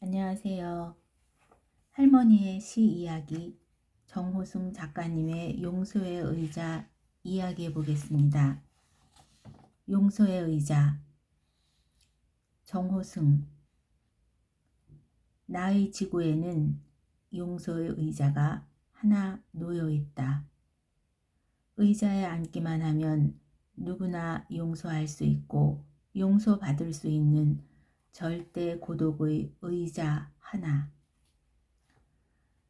안녕하세요. 할머니의 시 이야기 정호승 작가님의 용서의 의자 이야기해 보겠습니다. 용서의 의자. 정호승. 나의 지구에는 용서의 의자가 하나 놓여 있다. 의자에 앉기만 하면 누구나 용서할 수 있고 용서받을 수 있는 절대 고독의 의자 하나.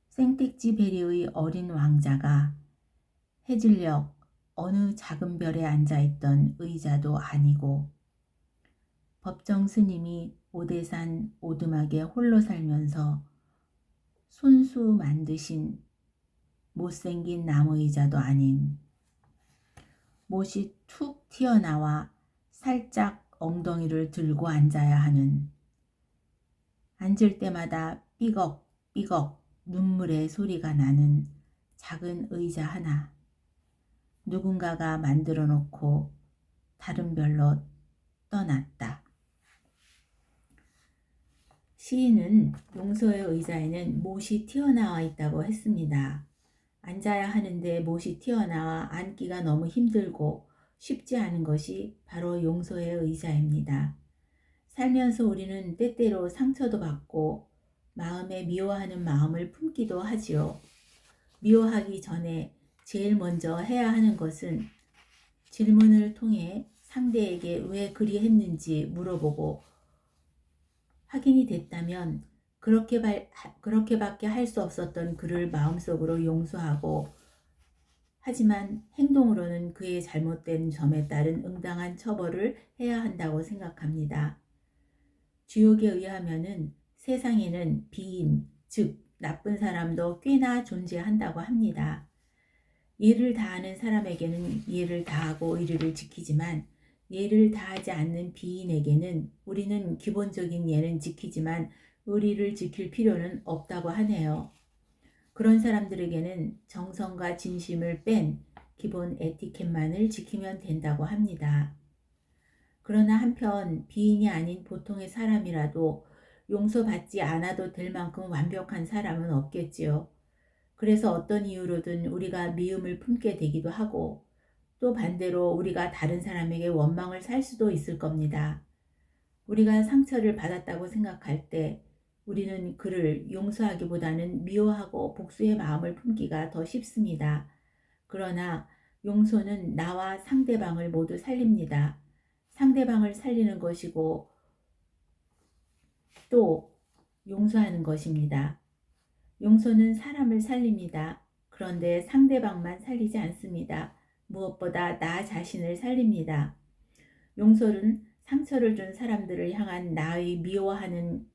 생택지 베리의 어린 왕자가 해질녘 어느 작은 별에 앉아있던 의자도 아니고, 법정 스님이 오대산 오두막에 홀로 살면서 손수 만드신 못생긴 나무 의자도 아닌, 못이 툭 튀어나와 살짝 엉덩이를 들고 앉아야 하는, 앉을 때마다 삐걱삐걱 눈물의 소리가 나는 작은 의자 하나. 누군가가 만들어 놓고 다른 별로 떠났다. 시인은 용서의 의자에는 못이 튀어나와 있다고 했습니다. 앉아야 하는데 못이 튀어나와 앉기가 너무 힘들고 쉽지 않은 것이 바로 용서의 의자입니다. 살면서 우리는 때때로 상처도 받고 마음에 미워하는 마음을 품기도 하지요. 미워하기 전에 제일 먼저 해야 하는 것은 질문을 통해 상대에게 왜 그리 했는지 물어보고, 확인이 됐다면 그렇게밖에 할 수 없었던 그를 마음속으로 용서하고, 하지만 행동으로는 그의 잘못된 점에 따른 응당한 처벌을 해야 한다고 생각합니다. 주역에 의하면은 세상에는 비인, 즉 나쁜 사람도 꽤나 존재한다고 합니다. 예를 다하는 사람에게는 예를 다하고 의리를 지키지만, 예를 다하지 않는 비인에게는 우리는 기본적인 예는 지키지만 의리를 지킬 필요는 없다고 하네요. 그런 사람들에게는 정성과 진심을 뺀 기본 에티켓만을 지키면 된다고 합니다. 그러나 한편 비인이 아닌 보통의 사람이라도 용서받지 않아도 될 만큼 완벽한 사람은 없겠지요. 그래서 어떤 이유로든 우리가 미움을 품게 되기도 하고, 또 반대로 우리가 다른 사람에게 원망을 살 수도 있을 겁니다. 우리가 상처를 받았다고 생각할 때 우리는 그를 용서하기보다는 미워하고 복수의 마음을 품기가 더 쉽습니다. 그러나 용서는 나와 상대방을 모두 살립니다. 상대방을 살리는 것이고 또 용서하는 것입니다. 용서는 사람을 살립니다. 그런데 상대방만 살리지 않습니다. 무엇보다 나 자신을 살립니다. 용서는 상처를 준 사람들을 향한 나의 미워하는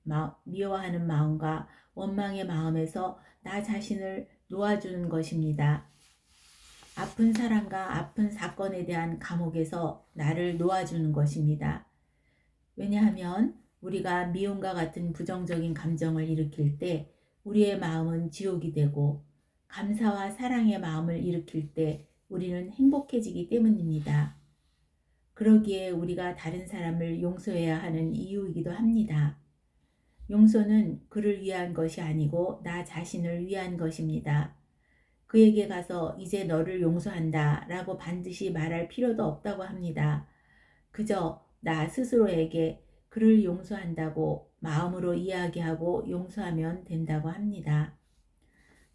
마음과 원망의 마음에서 나 자신을 놓아주는 것입니다. 아픈 사람과 아픈 사건에 대한 감옥에서 나를 놓아주는 것입니다. 왜냐하면 우리가 미움과 같은 부정적인 감정을 일으킬 때 우리의 마음은 지옥이 되고, 감사와 사랑의 마음을 일으킬 때 우리는 행복해지기 때문입니다. 그러기에 우리가 다른 사람을 용서해야 하는 이유이기도 합니다. 용서는 그를 위한 것이 아니고 나 자신을 위한 것입니다. 그에게 가서 이제 너를 용서한다 라고 반드시 말할 필요도 없다고 합니다. 그저 나 스스로에게 그를 용서한다고 마음으로 이야기하고 용서하면 된다고 합니다.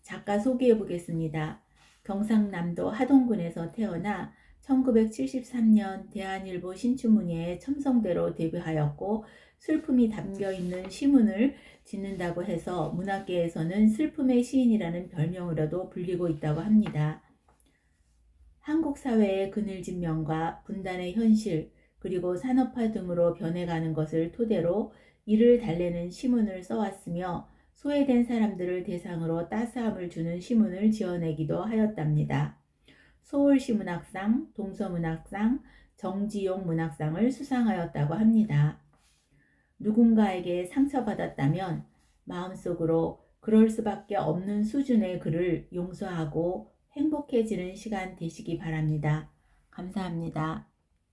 작가 소개해 보겠습니다. 경상남도 하동군에서 태어나 1973년 대한일보 신춘문예에 첨성대로 데뷔하였고, 슬픔이 담겨있는 시문을 짓는다고 해서 문학계에서는 슬픔의 시인이라는 별명으로도 불리고 있다고 합니다. 한국 사회의 그늘진 면과 분단의 현실, 그리고 산업화 등으로 변해가는 것을 토대로 이를 달래는 시문을 써왔으며, 소외된 사람들을 대상으로 따스함을 주는 시문을 지어내기도 하였답니다. 서울시문학상, 동서문학상, 정지용 문학상을 수상하였다고 합니다. 누군가에게 상처받았다면 마음속으로 그럴 수밖에 없는 수준의 그를 용서하고 행복해지는 시간 되시기 바랍니다. 감사합니다.